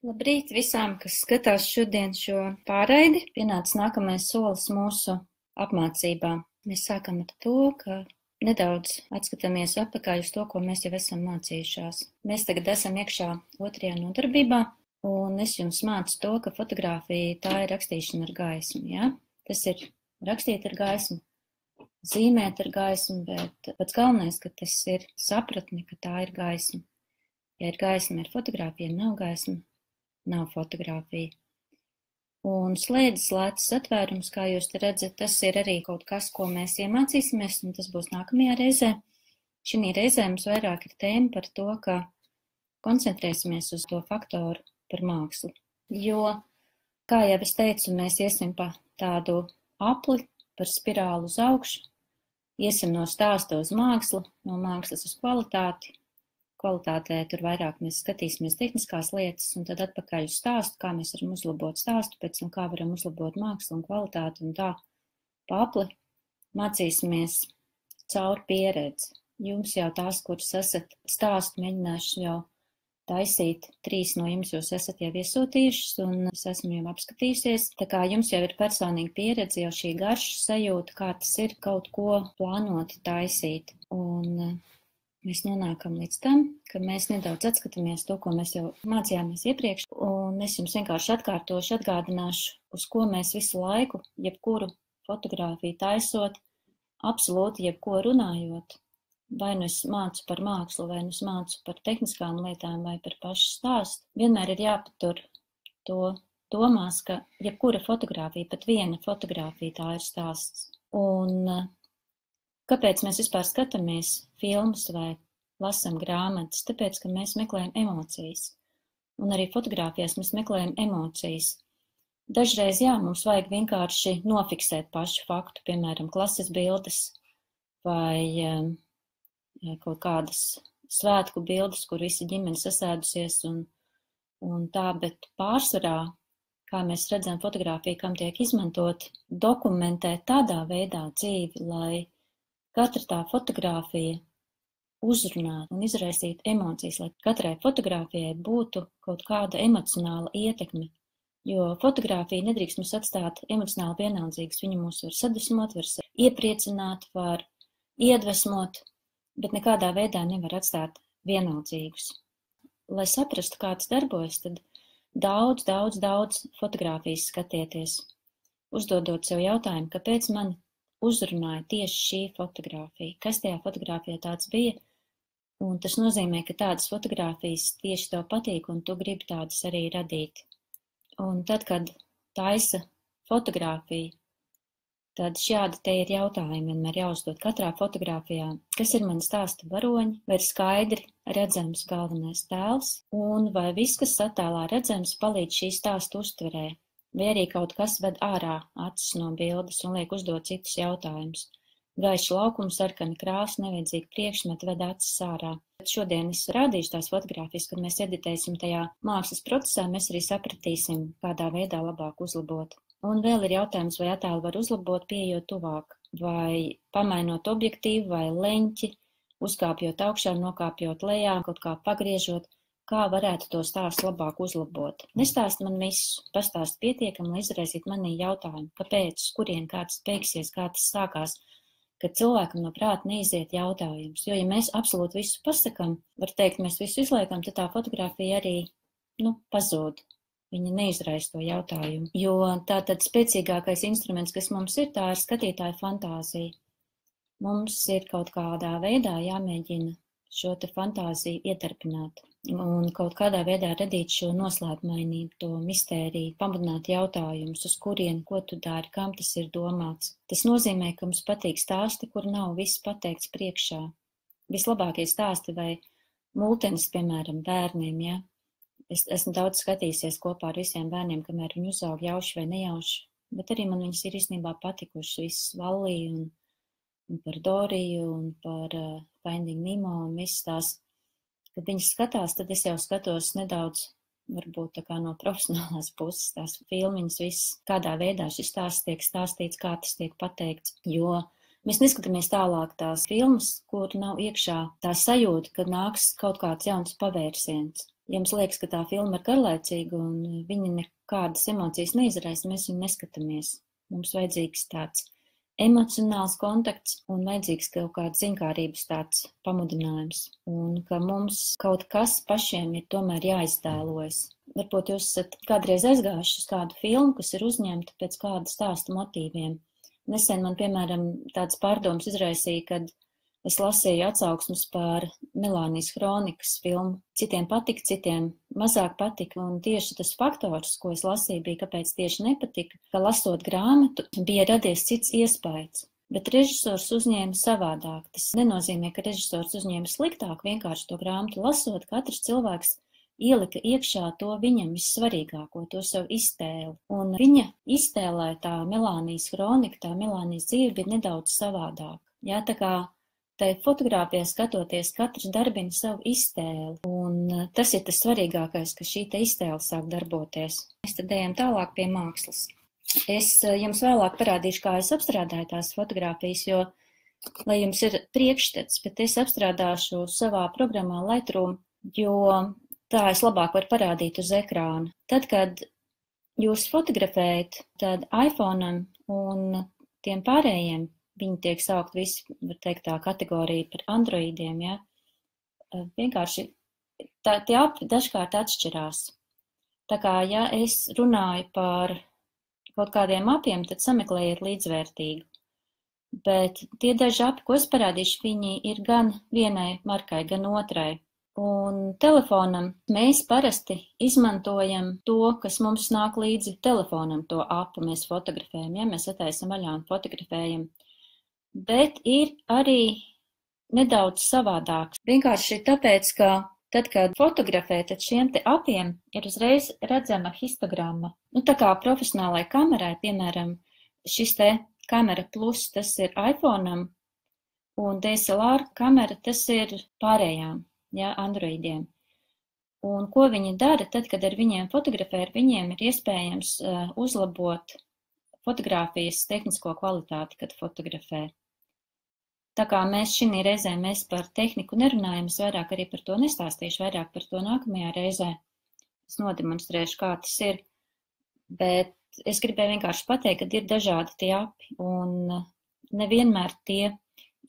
Labrīt visām, kas skatās šodien šo pārraidi. Pienācis nākamais solis mūsu apmācībā. Mēs sākam ar to, ka nedaudz atskatāmies atpakaļ uz to, ko mēs jau esam mācījušās. Mēs tagad esam iekšā otrajā nodarbībā, un es jums mācu to, ka fotografija tā ir rakstīšana ar gaismu. Ja? Tas ir rakstīt ar gaismu, zīmēt ar gaismu, bet pats galvenais, ka tas ir sapratni, ka tā ir gaisma. Ja ir gaisma, ir fotografija, nav gaisma, nav fotografija. Un slēdzes lētas atvērums, kā jūs te redzat, tas ir arī kaut kas, ko mēs iemācīsimies, un tas būs nākamajā reizē. Šī reizē mums vairāk ir tēma par to, ka koncentrēsimies uz to faktoru par mākslu. Jo, kā jau es teicu, mēs iesim pa tādu apli, par spirālu uz augšu, iesim no stāsta uz mākslu, no mākslas uz kvalitāti. Kvalitātē tur vairāk mēs skatīsimies tehniskās lietas, un tad atpakaļ uz stāstu, kā mēs varam uzlabot stāstu, pēc tam kā varam uzlabot mākslu un kvalitāti, un tā pa apli mācīsimies caur pieredzi. Jums jau tās, kuras esat stāstu mēģinājuši jau taisīt, 3 no jums jūs esat jau iesūtījušas, un es esmu jau apskatījusies, tā kā jums jau ir personīga pieredze, jau šī garša sajūta, kā tas ir kaut ko plānoti taisīt. Un mēs nonākam līdz tam, ka mēs nedaudz atskatāmies to, ko mēs jau mācījāmies iepriekš, un es jums vienkārši atkārtošu, atgādināšu, uz ko mēs visu laiku, jebkuru fotogrāfiju taisot, absolūti jebko runājot, vai nu es mācu par mākslu, vai nu es mācu par tehniskām lietām, vai par pašu stāstu, vienmēr ir jāpatur to domās, ka jebkura fotogrāfija, pat viena fotogrāfija, tā ir stāsts. Un kāpēc mēs vispār skatāmies filmas vai lasam grāmatas? Tāpēc, ka mēs meklējam emocijas. Un arī fotogrāfijās mēs meklējam emocijas. Dažreiz, jā, mums vajag vienkārši nofiksēt pašu faktu, piemēram, klases bildes vai kaut kādas svētku bildes, kur visa ģimene sasēdusies un tā, bet pārsvarā, kā mēs redzam fotogrāfiju, kam tiek izmantot, dokumentē tādā veidā dzīvi, lai katra tā fotogrāfija uzrunātu un izraisītu emocijas, lai katrai fotogrāfijai būtu kaut kāda emocionāla ietekme. Jo fotogrāfija nedrīkst mums atstāt emocionāli vienaldzīgas. Viņa mūs var sadusmot, var iepriecināt, var iedvesmot, bet nekādā veidā nevar atstāt vienaldzīgus. Lai saprastu, kā tas darbojas, tad daudz fotogrāfijas skatieties, uzdodot sev jautājumu, kāpēc man uzrunāja tieši šī fotogrāfija, kas tajā fotogrāfijā tāds bija, un tas nozīmē, ka tādas fotogrāfijas tieši tev patīk, un tu gribi tādas arī radīt. Un tad, kad taisa fotogrāfiju, tad šādi te ir jautājumi vienmēr jāuzdod katrā fotogrāfijā, kas ir mani stāsta varoņi, vai ir skaidri redzams galvenais tēls, un vai viss, kas attēlā redzams, palīdz šī stāsta uztverē. Vai arī kaut kas ved ārā acis no bildes un liek uzdot citus jautājumus. Gaišs laukums, sarkana krāsa, nevajadzīgi priekšmeti ved acis ārā. Bet šodien es rādīšu tās fotogrāfijas, kad mēs editēsim tajā mākslas procesā, mēs arī sapratīsim, kādā veidā labāk uzlabot. Un vēl ir jautājums, vai attēlu var uzlabot, pieejot tuvāk, vai pamainot objektīvu vai leņķi, uzkāpjot augšā, nokāpjot lejā, kaut kā pagriežot. Kā varētu to stāstu labāk uzlabot? Nestāst man visu, pastāst pietiekami, lai izraisītu manī jautājumu, kāpēc, kurien kāds beigsies, kā tas sākās, kad cilvēkam no prāta neiziet jautājums. Jo, ja mēs absolūti visu pasakam, var teikt, mēs visu izliekam, tad tā fotogrāfija arī, pazūd. Viņa neizraisa to jautājumu. Jo tā tad spēcīgākais instruments, kas mums ir, tā ir skatītāja fantāzija. Mums ir kaut kādā veidā jāmēģina šo te fantāziju iedarbināt un kaut kādā veidā radīt šo noslēpmainību, to mistēriju, pamudināt jautājumus, uz kurien, ko tu dari, kam tas ir domāts. Tas nozīmē, ka mums patīk stāsti, kur nav viss pateikts priekšā. Vislabākie stāsti vai multenis, piemēram, bērniem, ja? Es esmu daudz skatījusies kopā ar visiem bērniem, kamēr viņi uzaug jauši vai nejauši, bet arī man viņas ir īstenībā patikušas, visas Vallī un par Doriju un par Finding Nemo un visas tās. Kad viņas skatās, tad es jau skatos nedaudz, varbūt tā kā no profesionālās puses, tās filmiņas visas, kādā veidā šis stāsts tiek stāstīts, kā tas tiek pateikts, jo mēs neskatāmies tālāk tās filmas, kur nav iekšā tā sajūta, ka nāks kaut kāds jauns pavērsiens. jums liekas, ka tā filma ir garlaicīga un viņa nekādas emocijas neizraisa, mēs viņu neskatāmies. Mums vajadzīgs tāds emocionāls kontakts un vajadzīgs kaut kāds ziņkārības tāds pamudinājums. Un ka mums kaut kas pašiem ir tomēr jāiztēlojas. Varbūt jūs esat kādreiz aizgājuši uz kādu filmu, kas ir uzņemta pēc kāda stāsta motīviem. Nesen man, piemēram, tāds pārdoms izraisīja, kad es lasīju atsauksmes par Melānijas Kronikas filmu. Citiem patika, citiem mazāk patika, un tieši tas faktors, ko es lasīju, bija, kāpēc tieši nepatika, ka lasot grāmatu, bija radies cits iespējas. Bet režisors uzņēma savādāk. Tas nenozīmē, ka režisors uzņēma sliktāk, vienkārši to grāmatu lasot, katrs cilvēks ielika iekšā to viņam vissvarīgāko, to savu iztēli. Un viņa iztēlē tā Melānijas Kronika, tā Melānijas dzīve bija nedaudz savādāk. Jā, tā kā tai fotogrāfijā skatoties, katrs darbina savu iztēli, un tas ir tas svarīgākais, ka šī te iztēle sāk darboties. Mēs tad ejam tālāk pie mākslas. Es jums vēlāk parādīšu, kā es apstrādāju tās fotogrāfijas, jo, lai jums ir priekšstats, bet es apstrādāšu savā programmā Lightroom, jo tā es labāk varu parādīt uz ekrāna. Tad, kad jūs fotografējat, tad iPhone'am un tiem pārējiem, viņi tiek saukt visi, var teikt, tā kategorija par androidiem, ja? Vienkārši tie api dažkārt atšķirās. Tā kā, ja es runāju par kaut kādiem apiem, tad sameklējiet līdzvērtīgu. Bet tie daži api, ko es parādīšu, viņi ir gan vienai markai, gan otrai. Un telefonam mēs parasti izmantojam to, kas mums nāk līdzi telefonam, to apu mēs fotografējam, ja mēs attaisam vaļā un fotografējam. Bet ir arī nedaudz savādāks. Vienkārši tāpēc, ka tad, kad fotografē, tad šiem te apiem ir uzreiz redzama histogramma. Tā kā profesionālai kamerai, piemēram, šis te kamera plus, tas ir iPhone'am, un DSLR kamera, tas ir pārējām, ja, androidiem. Un ko viņi dara, tad, kad ar viņiem fotografē, ar viņiem ir iespējams uzlabot fotogrāfijas tehnisko kvalitāti, kad fotografē. Tā kā mēs šī reizē par tehniku nerunājam, es vairāk arī par to nestāstīšu, vairāk par to nākamajā reizē. Es nodemonstrēšu, kā tas ir, bet es gribēju vienkārši pateikt, ka ir dažādi tie api, un nevienmēr tie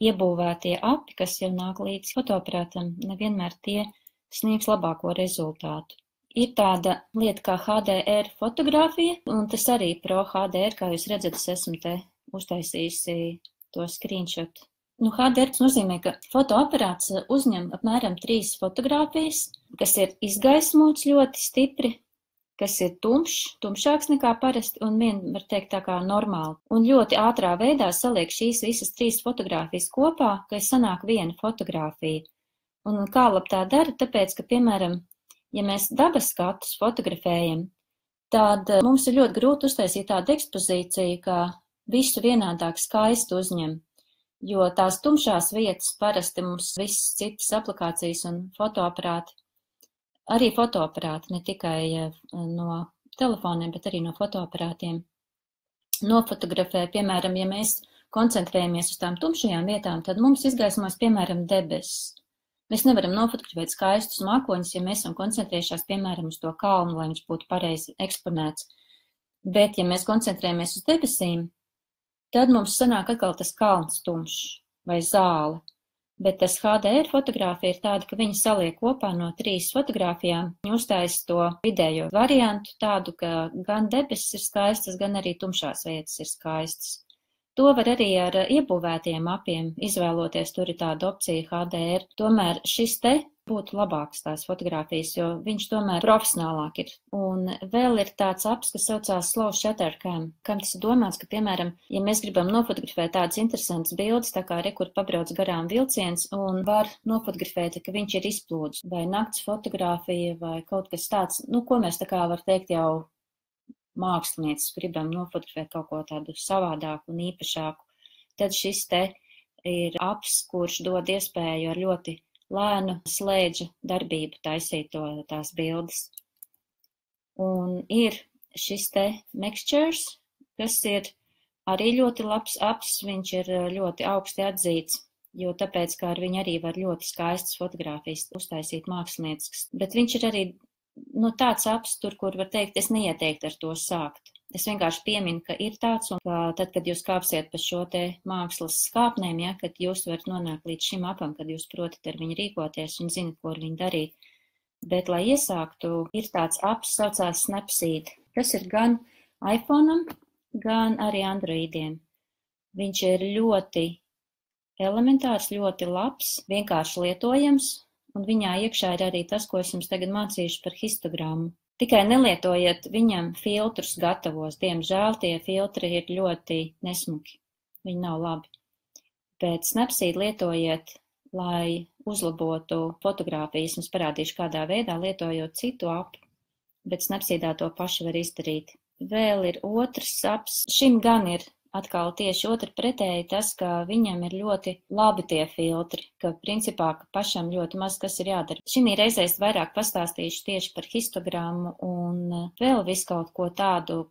iebūvētie api, kas jau nāk līdz fotoaparātam, nevienmēr tie sniegs labāko rezultātu. Ir tāda lieta kā HDR fotogrāfija, un tas arī Pro HDR, kā jūs redzat, es esmu te uztaisījusi to screenshot. HDR nozīmē, ka fotoaparāts uzņem apmēram 3 fotogrāfijas, kas ir izgaismots ļoti stipri, kas ir tumšāks nekā parasti, un var teikt tā kā normāli. Un ļoti ātrā veidā saliek šīs visas 3 fotogrāfijas kopā, ka sanāk viena fotogrāfija. Un kā labi tā dara, tāpēc, ka, piemēram, ja mēs dabas skatus fotografējam, tad mums ir ļoti grūti uztaisīt tādu ekspozīciju, ka visu vienādāk skaisti uzņem. Jo tās tumšās vietas parasti mums visas citas aplikācijas un fotoaparāti, arī fotoaparāti, ne tikai no telefoniem, bet arī no fotoaparātiem, nofotografē, piemēram, ja mēs koncentrējamies uz tām tumšajām vietām, tad mums izgaismojas, piemēram, debesis. Mēs nevaram nofotografēt skaistus mākoņus, ja mēs esam koncentrējušās, piemēram, uz to kalnu, lai viņš būtu pareizi eksponēts. Bet, ja mēs koncentrējamies uz debesīm, tad mums sanāk atkal tas kalns tumšs vai zāle. Bet tas HDR fotogrāfija ir tāda, ka viņi saliek kopā no 3 fotogrāfijām. Viņi uztaisa to vidējo variantu tādu, ka gan debesis ir skaistas, gan arī tumšās vietas ir skaistas. To var arī ar iebūvētiem apiem izvēloties, tur ir tāda opcija HDR. Tomēr šis te būtu labāks tās fotogrāfijas, jo viņš tomēr profesionālāk ir. Un vēl ir tāds aps, kas saucās Slow Shutter Cam, kam tas ir domāts, ka, piemēram, ja mēs gribam nofotografēt tādas interesantas bildes, tā kā rekur pabrauc garām vilciens, un var nofotografēt, ka viņš ir izplūdis, vai nakts fotogrāfija, vai kaut kas tāds, ko mēs tā kā var teikt jau māksliniecis gribam nofotografēt kaut ko tādu savādāku un īpašāku, tad šis te ir aps, kurš dod iespēju ar ļoti lēnu slēdža darbību taisīt tās bildes. Un ir šis te Mixtures, kas ir arī ļoti labs aps, viņš ir ļoti augsti atzīts jo tāpēc, ka ar viņu arī var ļoti skaistas fotogrāfijas uztaisīt māksliniecisks, bet viņš ir arī tāds apps tur, kur var teikt, es neieteiktu ar to sākt. Es vienkārši pieminu, ka ir tāds, un ka tad, kad jūs kāpsiet pa šo te mākslas skāpnēm, ja, kad jūs varat nonākt līdz šim apam, kad jūs protat ar viņu rīkoties un zinat, ko ar viņu darīt. Bet, lai iesāktu, ir tāds apps, saucās Snapseed, kas ir gan iPhone'am, gan arī Androidiem. Viņš ir ļoti elementārs, ļoti labs, vienkārši lietojams, un viņā iekšā ir arī tas, ko es jums tagad mācīšu par histogrammu. Tikai nelietojiet viņam filtrus gatavos. Diemžēl tie filtri ir ļoti nesmuki. Viņi nav labi. Bet Snapseed lietojiet, lai uzlabotu fotogrāfijas. Es parādīšu, kādā veidā lietojot citu apu, bet Snapseedā to pašu var izdarīt. Vēl ir otrs apps. Šim gan ir atkal tieši otri pretēji tas, ka viņam ir ļoti labi tie filtri, ka principā ka pašam ļoti maz kas ir jādara. Šī reizē es vairāk pastāstīšu tieši par histogrammu un vēl visu kaut ko tādu,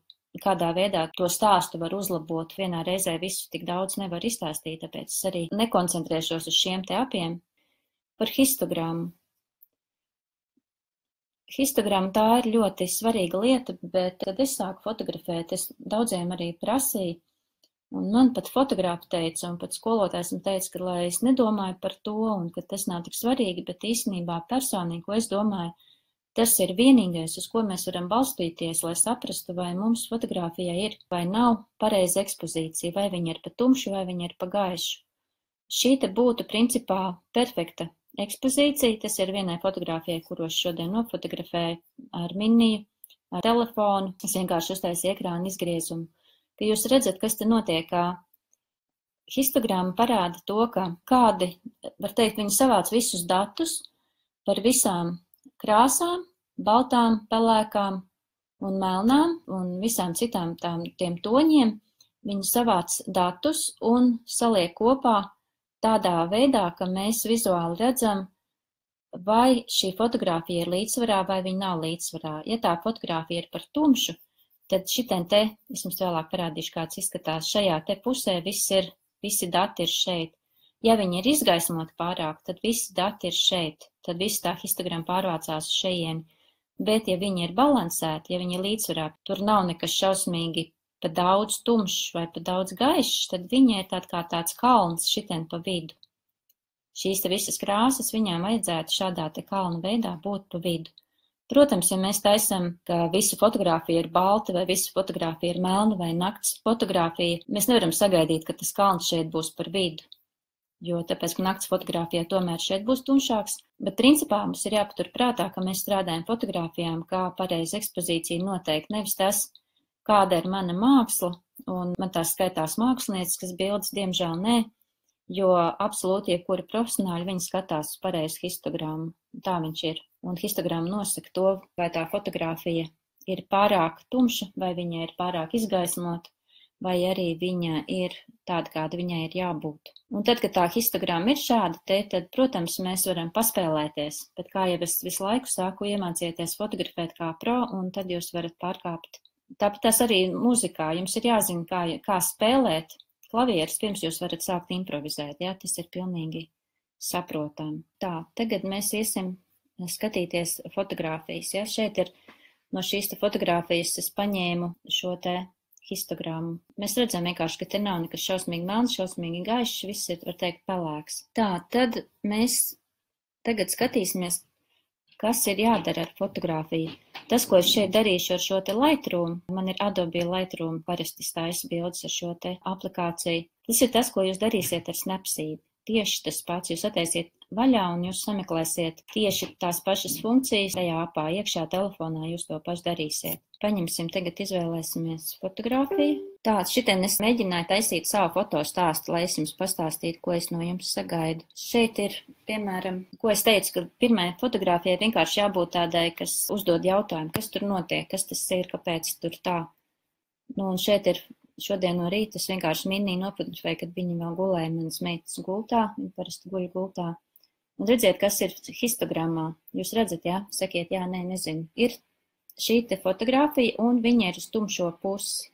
kādā veidā to stāstu var uzlabot. Vienā reizē visu tik daudz nevar izstāstīt, tāpēc es arī nekoncentrēšos uz šiem te apiem. Par histogrammu. Histogramma tā ir ļoti svarīga lieta, bet kad es sāku fotografēt, es daudziem arī prasīju, un man pat fotogrāfi teica, un pat skolotājs man teica, ka lai es nedomāju par to, un ka tas nav tik svarīgi, bet īstenībā personīgi, ko es domāju, tas ir vienīgais, uz ko mēs varam balstīties, lai saprastu, vai mums fotogrāfijā ir vai nav pareiza ekspozīcija, vai viņa ir pa tumšu, vai viņa ir pa gaišu. Šī te būtu principā perfekta ekspozīcija, tas ir vienai fotogrāfijai, kuru es šodien nofotografēju ar miniju, ar telefonu, es vienkārši uztaisīju ekrāna izgriezumu. Ka jūs redzat, kas te notiek, kā histogramma parāda to, ka kādi, var teikt, viņi savāc visus datus par visām krāsām, baltām, pelēkām un melnām un visām citām tiem toņiem. Viņi savāc datus un saliek kopā tādā veidā, ka mēs vizuāli redzam, vai šī fotogrāfija ir līdzsvarā vai viņa nav līdzsvarā. Ja tā fotogrāfija ir par tumšu, tad šitien te, es jums vēlāk parādīšu, kāds izskatās, šajā te pusē visi dati ir šeit. Ja viņi ir izgaismoti pārāk, tad visi dati ir šeit, tad visi tā histogramma pārvācās uz šejieni. Bet, ja viņi ir balansēti, ja viņi ir līdzsvarā, tur nav nekas šausmīgi pa daudz tumšs vai pa daudz gaišs, tad viņi ir kā tāds kalns šitien pa vidu. Šīs te visas krāsas viņām vajadzētu šādā te kalna veidā būt pa vidu. Protams, ja mēs taisam, ka visa fotogrāfija ir balta vai visa fotogrāfija ir melna vai nakts fotogrāfija, mēs nevaram sagaidīt, ka tas kalns šeit būs par vidu, jo tāpēc, ka nakts fotogrāfijā tomēr šeit būs tumšāks, bet principā mums ir jāpatur prātā, ka mēs strādājam fotogrāfijām, kā pareiza ekspozīcija noteikti, nevis tas, kāda ir mana māksla, un man tās skaitās mākslinieciskas bildes, diemžēl nē, jo absolūti jebkuri profesionāļi viņi skatās uz pareizu histogrammu, tā viņš ir. Un histogramma nosaka to, vai tā fotogrāfija ir pārāk tumša, vai viņa ir pārāk izgaismota, vai arī viņa ir tāda, kāda viņai ir jābūt. Un tad, kad tā histogramma ir šāda, tad, protams, mēs varam paspēlēties, bet kā jau es visu laiku sāku, iemācieties fotografēt kā pro, un tad jūs varat pārkāpt. Tāpat tas arī muzikā, jums ir jāzina, kā spēlēt klavierus, pirms jūs varat sākt improvizēt, jā, tas ir pilnīgi saprotam. Tā, tagad mēs iesim skatīties fotogrāfijas. Ja? Šeit ir no šīs te fotogrāfijas es paņēmu šo te histogrammu. Mēs redzam vienkārši, ka te nav nekas šausmīgi melns, šausmīgi gaišs, viss ir, var teikt, pelēks. Tā, tad mēs tagad skatīsimies, kas ir jādara ar fotogrāfiju. Tas, ko es šeit darīšu ar šo te Lightroom, man ir Adobe Lightroom, parasti taisa bildes ar šo te aplikāciju. Tas ir tas, ko jūs darīsiet ar Snapseed. Tieši tas pats, jūs attaisiet vaļā un jūs sameklēsiet tieši tās pašas funkcijas tajā apā iekšā telefonā, jūs to pašu darīsiet. Paņemsim, tagad izvēlēsimies fotogrāfiju. Tāds, šitien es mēģināju taisīt savu fotostāstu, lai es jums pastāstītu, ko es no jums sagaidu. Šeit ir, piemēram, ko es teicu, ka pirmajai fotogrāfijai vienkārši jābūt tādai, kas uzdod jautājumu, kas tur notiek, kas tas ir, kāpēc tur tā. Nu, un šeit ir šodien no rīta es vienkārši minīju nofotografēju, kad viņi vēl gulēja manas meitas gultā, viņi parasti guļ gultā. Un redziet, kas ir histogrammā. Jūs redzat, jā? Sakiet, jā, nē, nezinu. Ir šī te fotogrāfija un viņa ir uz tumšo pusi.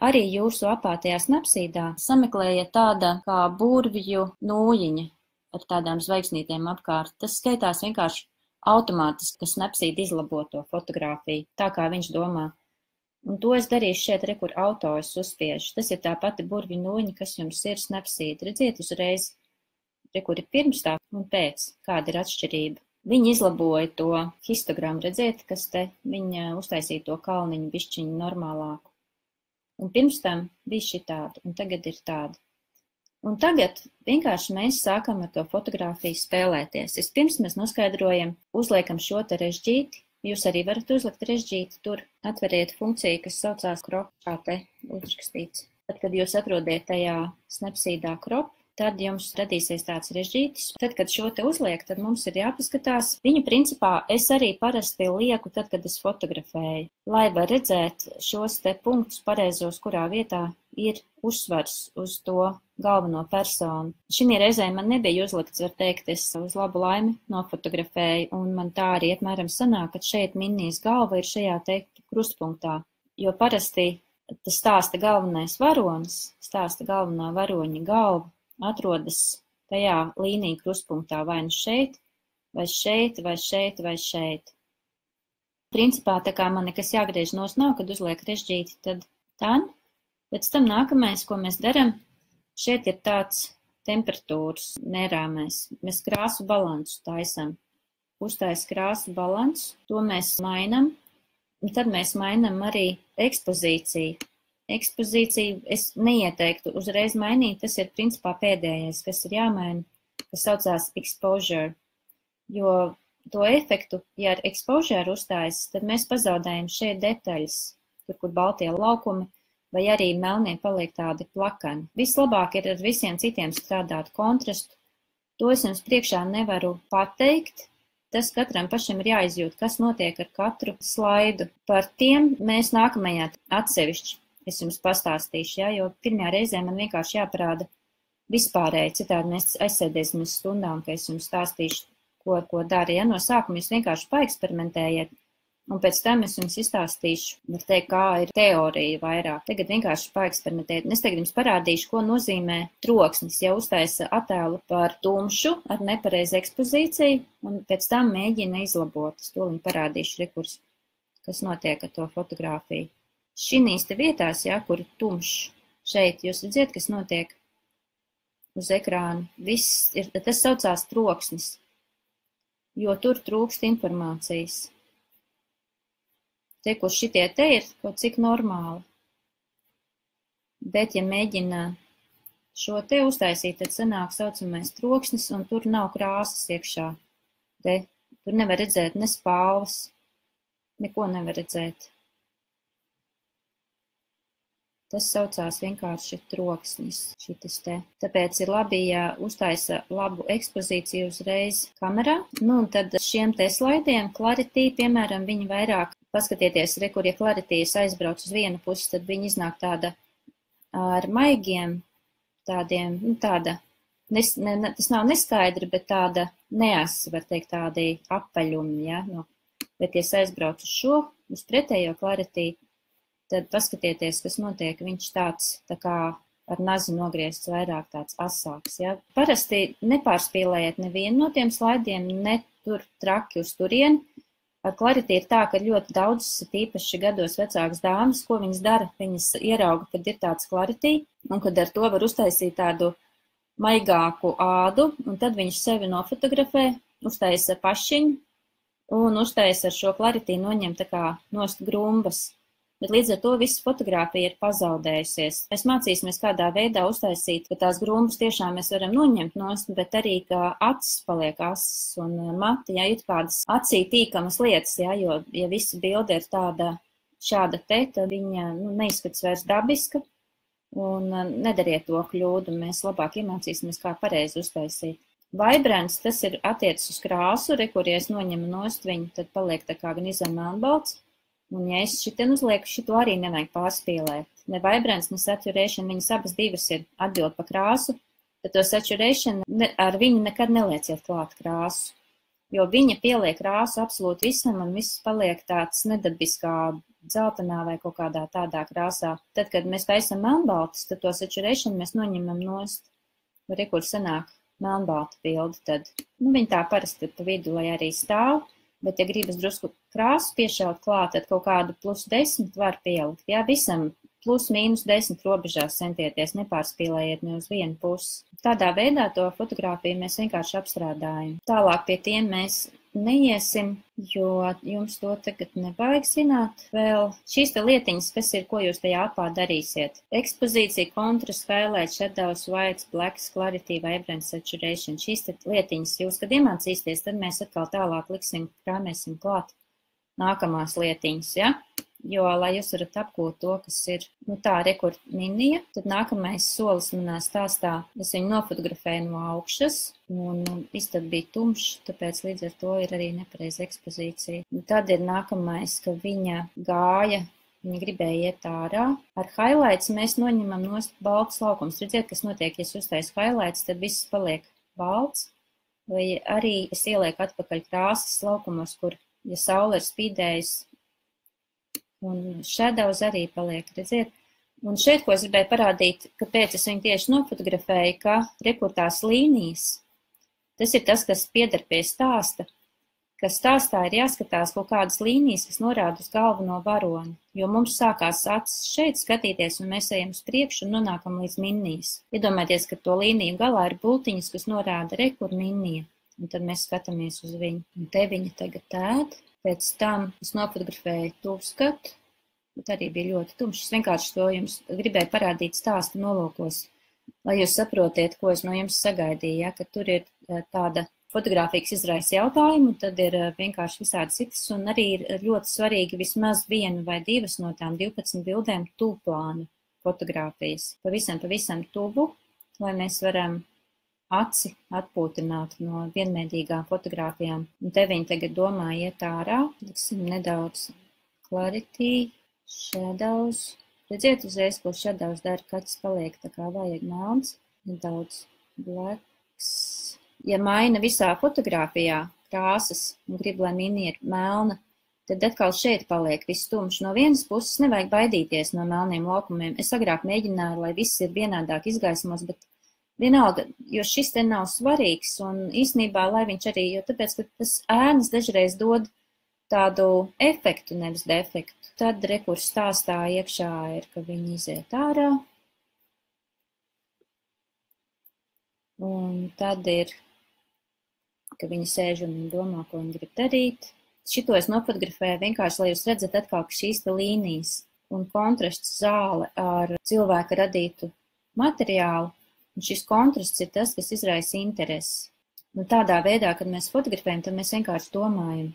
Arī jūsu apātajā snapsīdā sameklējiet tāda kā burvju nūjiņa ar tādām zvaigznītēm apkārt. Tas skaitās vienkārši automātiski, ka snapsīd izlabo to fotogrāfiju, tā kā viņš domā. Un to es darīšu šeit, kur autors uzspiež. Tas ir tā pati burvju nūjiņa, kas jums ir snapsīd. Redziet uzreiz, kur ir pirms tā un pēc, kāda ir atšķirība. Viņi izlaboja to histogramu, redziet, kas te viņa uztaisīja to kalniņu bišķiņu normālāku. Un pirms tam bija šitāda, un tagad ir tāda. Un tagad vienkārši mēs sākam ar to fotogrāfiju spēlēties. Vispirms mēs noskaidrojam, uzliekam šo te režģīti. Jūs arī varat uzlikt režģīti, tur atveriet funkciju, kas saucās crop, kā te uzrakstīts. Tad, kad jūs atrodiet tajā snapsīdā crop, tad jums radīsies tāds režģītis. Tad, kad šo te uzliek, tad mums ir jāpaskatās. Viņu principā es arī parasti lieku tad, kad es fotografēju, lai var redzēt šos te punktus pareizos, kurā vietā ir uzsvars uz to galveno personu. Šī reizē man nebija uzlikts, var teikt, es uz labu laimi nofotografēju, un man tā arī apmēram sanāk, ka šeit Minnijas galva ir šajā te krustpunktā, jo parasti tas stāsta galvenais varonis, stāsta galvenā varoņa galva, atrodas tajā līnija krustpunktā vai nu šeit, vai šeit, vai šeit, vai šeit. Principā tā kā man nekas jāgriež nos nav, kad uzliek režģīti, tad tā. Pēc tam nākamais, ko mēs daram, šeit ir tāds temperatūras mērāmais. Mēs krāsu balansu taisam. Uztais krāsu balansu, to mēs mainam, un tad mēs mainam arī ekspozīciju. Ekspozīciju es neieteiktu uzreiz mainīt, tas ir principā pēdējais, kas ir jāmaina, kas saucās exposure, jo to efektu, ja ar exposure uzstājas, tad mēs pazaudējam šeit detaļas, tur, kur baltie laukumi, vai arī melnie paliek tādi plakani. Vislabāk ir ar visiem citiem strādāt kontrastu. To es jums priekšā nevaru pateikt. Tas katram pašam ir jāizjūt, kas notiek ar katru slaidu. Par tiem mēs nākamajā atsevišķi es jums pastāstīšu, ja, jo pirmajā reizē man vienkārši jāparāda vispārēji, citādi mēs aizsēdēsim uz stundām, ka es jums stāstīšu, ko dara. Ja no sākuma jūs vienkārši paeksperimentējiet, un pēc tam es jums izstāstīšu, var teikt, kā ir teorija vairāk. Tagad vienkārši paeksperimentēt. Es tagad jums parādīšu, ko nozīmē troksnis. Ja uztaisa attēlu par tumšu ar nepareizu ekspozīciju, un pēc tam mēģina izlabot. Es to viņu parādīšu rekurs, kas notiek ar to fotogrāfiju. Šinīs te vietās, ja, kur ir tumšs, šeit jūs redzat, kas notiek uz ekrāna. Viss ir, tas saucās troksnis, jo tur trūkst informācijas. Te, kur šitie te ir kaut cik normāli. Bet, ja mēģina šo te uztaisīt, tad sanāk saucamais troksnis, un tur nav krāsas iekšā. Te, tur nevar redzēt ne spalvas, neko nevar redzēt. Tas saucās vienkārši troksnis, šitas te. Tāpēc ir labi, ja uztaisa labu ekspozīciju uzreiz kamerā. Nu, un tad šiem te slaidiem, Clarity, piemēram, viņi vairāk, paskatieties, kur, ja Clarity aizbrauc uz vienu pusi, tad viņi iznāk tāda ar maigiem, tādiem, nu, tāda, tas nav neskaidri, bet tāda neasa, var teikt, tādi apaļumi, ja, no. Bet, ja aizbrauc uz šo, uz pretējo Clarity, tad paskatieties, kas notiek, viņš tāds tā kā ar nazi nogriezts vairāk tāds asāks. Ja? Parasti nepārspīlējiet nevienu no tiem slaidiem, ne tur traki uz turieni. Ar Clarity ir tā, ka ļoti daudz, tīpaši gados vecākas dāmas, ko viņas dara, viņas ierauga, kad ir tāds Clarity, un kad ar to var uztaisīt tādu maigāku ādu, un tad viņš sevi nofotografē, uztaisa pašiņu, un uztaisa ar šo Clarity noņem tā kā nost grumbas. Bet līdz ar to visa fotogrāfija ir pazaudējusies. Mēs mācīsimies, kādā veidā uztaisīt, ka tās grumbas tiešām mēs varam noņemt nost, bet arī, ka acis paliek asas un mati, ja ir kādas acī tīkamas lietas, ja, jo, ja visa bilde ir tāda šāda te, tad viņa neizskatās vairs dabiska, un nedariet to kļūdu, mēs labāk iemācīsimies, kā pareizi uztaisīt. Vibrants, tas ir attiecas uz krāsu, kur, ja es noņemu nost viņu, tad paliek tā kā gan izem melnbalts. Un ja es šitien uzlieku, šito arī nevajag pārspīlēt. Ne vibrants, ne saturation, viņas abas divas ir atbild pa krāsu, tad to saturation ar viņu nekad nelieciet klāt krāsu. jo viņa pieliek krāsu absolūti visam, un viss paliek tāds nedabiskā dzeltenā vai kaut kādā tādā krāsā. Tad, kad mēs taisam melnbaltus, tad to saturation mēs noņemam nost, re, kur sanāk melnbalta bilde, tad, viņa tā parasti pa vidu, lai arī stāv, bet, ja gribas drusku krāsu piešaut klāt, tad kaut kādu +10 var pielikt, jā, visam +-10 robežās centieties, nepārspīlējiet ne uz vienu pusi. Tādā veidā to fotogrāfiju mēs vienkārši apstrādājam. Tālāk pie tiem mēs neiesim, jo jums to tagad nevajag zināt. Vēl šīs te lietiņas, kas ir, ko jūs tajā apā darīsiet. Ekspozīcija, kontrast, highlight, shadows, whites, blacks, clarity, vibrance, saturation. Šīs te lietiņas jūs, kad iemācīsties, tad mēs atkal tālāk liksim, krāmēsim klāt nākamās lietiņas, ja? Jo, lai jūs varat apgūt to, kas ir, tā rekord minija, tad nākamais solis manā stāstā, es viņu nofotografēju no augšas, un istaba bija tumšs, tāpēc līdz ar to ir arī nepareiza ekspozīcija. Un tad ir nākamais, ka viņa gāja, viņa gribēja iet ārā. Ar highlights mēs noņemam nost balts laukums. Redziet, kas notiek, ja es uztaisu highlights, tad viss paliek balts, vai arī es ielieku atpakaļ krāsas laukumos, kur, ja saule ir spīdējusi, un shadows arī paliek, redziet. Un šeit, ko es gribēju parādīt, kāpēc es viņu tieši nofotografēju, ka rekurtās līnijas, tas ir tas, kas pieder pie stāsta, ka stāstā ir jāskatās kaut kādas līnijas, kas norāda uz galveno varoni, jo mums sākās acis šeit skatīties, un mēs ejam uz priekšu un nonākam līdz minnijas. Iedomājieties, ka to līniju galā ir bultiņas, kas norāda rekur minnija, un tad mēs skatāmies uz viņu. Un te viņa tagad ēd. Pēc tam es nofotografēju tuvskatu, bet arī bija ļoti tumšs. Es vienkārši to jums gribēju parādīt stāsta nolūkos, lai jūs saprotiet, ko es no jums sagaidīju, ja, ka tur ir tāda fotogrāfija, kas izraisa jautājumu, tad ir vienkārši visādi citas, un arī ir ļoti svarīgi vismaz vienu vai divas no tām 12 bildēm tuvplāna fotogrāfijas. Pavisam tuvu, lai mēs varam aci atpūtināt no vienmēdīgām fotogrāfijām. Un te viņi tagad domā iet ārā. Liksim nedaudz clarity, shadows. Redziet uzreiz, ko shadows dara, kāds paliek tā kā vajag melns. Nedaudz blacks. Ja maina visā fotogrāfijā krāsas un grib, lai mini ir melna, tad atkal šeit paliek viss tumšs. No vienas puses nevajag baidīties no melniem laukumiem. Es agrāk mēģināju, lai viss ir vienādāk izgaismos, bet vienalga, jo šis te nav svarīgs, un īstenībā, lai viņš arī, jo tāpēc, ka tas ēnas dažreiz dod tādu efektu, nevis defektu. Tad rekurs stāstā iekšā ir, ka viņi iziet ārā, un tad ir, ka viņi sēž un domā, ko viņi grib darīt. Šito es nofotografēju vienkārši, lai jūs redzat atkal, ka šīs te līnijas un kontrasts zāle ar cilvēka radītu materiālu. Un šis kontrasts ir tas, kas izraisa interesi. Un tādā veidā, kad mēs fotografējam, tad mēs vienkārši domājam,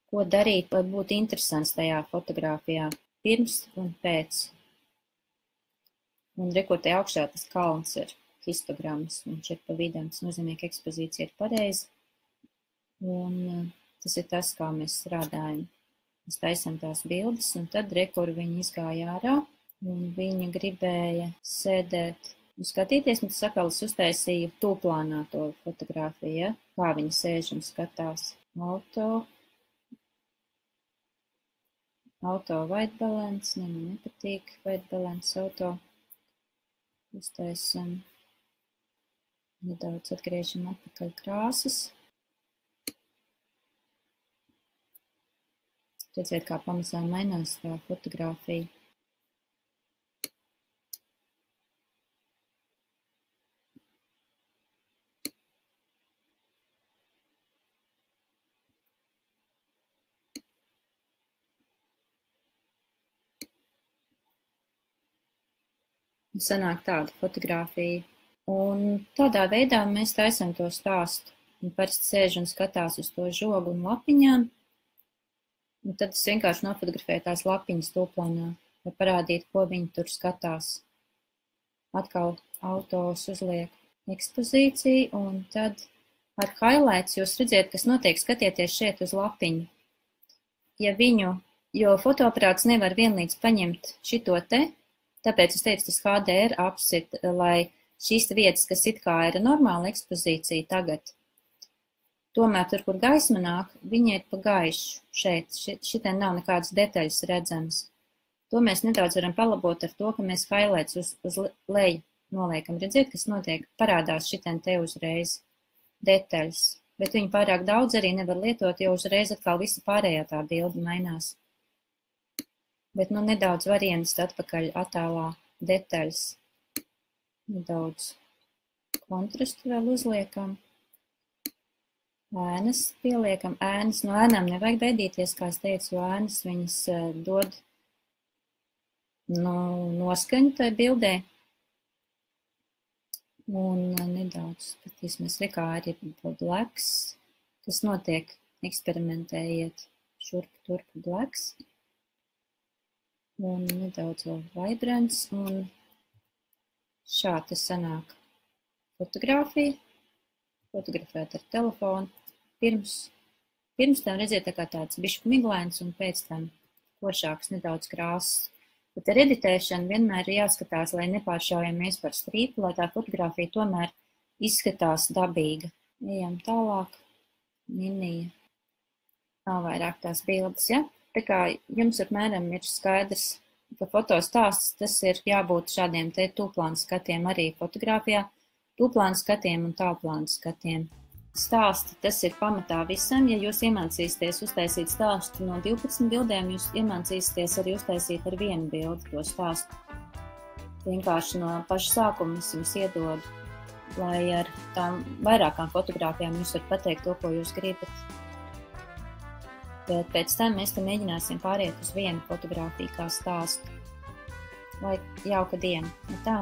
ko darīt, lai būtu interesants tajā fotogrāfijā pirms un pēc. Un rekur te augšā tas kalns ir histograms, viņš ir pa vidam, tas nozīmē, ka ekspozīcija ir pareiza. Un tas ir tas, kā mēs strādājam. Mēs taisam tās bildes, un tad rekur viņi izgāja ārā, un viņa gribēja sēdēt. Un skatīties, un tas atkal es uztaisīju tūplānā to fotogrāfiju, ja? Kā viņi sēž un skatās. Auto white balance, man nepatīk white balance auto. Uztaisam, nedaudz atgriežam atpakaļ krāsas. Redziet, kā pamazām mainās tā fotogrāfija. Sanāk tāda fotogrāfija. Un tādā veidā mēs taisam to stāstu. Un parasti sēž un skatās uz to žogu un lapiņām. Un tad es vienkārši nofotografēju tās lapiņas tūplānā, lai parādītu, ko viņi tur skatās. Atkal autos uzliek ekspozīciju, un tad ar highlights jūs redziet, kas notiek, skatieties šeit uz lapiņu. Jo fotoaparāts nevar vienlīdz paņemt šito te, tāpēc es teicu, tas HDR apsit, lai šīs vietas, kas it kā ir normāla ekspozīcija tagad, tomēr tur, kur gaisma nāk, viņi ir pa gaišu šeit. Šitien nav nekādas detaļas redzamas. To mēs nedaudz varam palabot ar to, ka mēs highlights uz leju noliekam. Redziet, kas notiek? Parādās šitien te uzreiz detaļas. Bet viņi pārāk daudz arī nevar lietot, jo uzreiz atkal visa pārējā tā bilde mainās. Bet nedaudz variants atpakaļ attēlā detaļas. Nedaudz kontrastu vēl uzliekam. Ēnas pieliekam. Ēnas, no ēnām nevajag baidīties, kā es teicu, jo ēnas viņas dod noskaņu tai bildē. Un nedaudz skatīsimies, kā arī blacks. Tas notiek, eksperimentējiet šurp turp blacks. Un nedaudz vēl vibrants. Un šādi sanāk fotografija. Fotografēt ar telefonu. Pirms tam redziet tā kā tāds bišķi miglains un pēc tam košāks nedaudz krāsas. Bet ar editēšanu vienmēr ir jāskatās, lai nepāršaujamies par strīpu, lai tā fotografija tomēr izskatās dabīga. Ejam tālāk. Minija. Nav vairāk tās bildes, ja? Tā kā jums apmēram ir skaidrs, ka fotostāsts tas ir jābūt šādiem te tūplāna skatiem arī fotografijā, tūplāna skatiem un tālplāna skatiem. Stāsti, tas ir pamatā visam. Ja jūs iemācīsieties uztaisīt stāstu no 12 bildēm, jūs iemācīsieties arī uztaisīt ar vienu bildi to stāstu. Vienkārši no paša sākuma es jums iedodu, lai ar tām vairākām fotogrāfijām jūs varat pateikt to, ko jūs gribat. Bet pēc tam mēs te mēģināsim pāriet uz vienu fotogrāfiju kā stāstu. Lai jauka diena. Tā.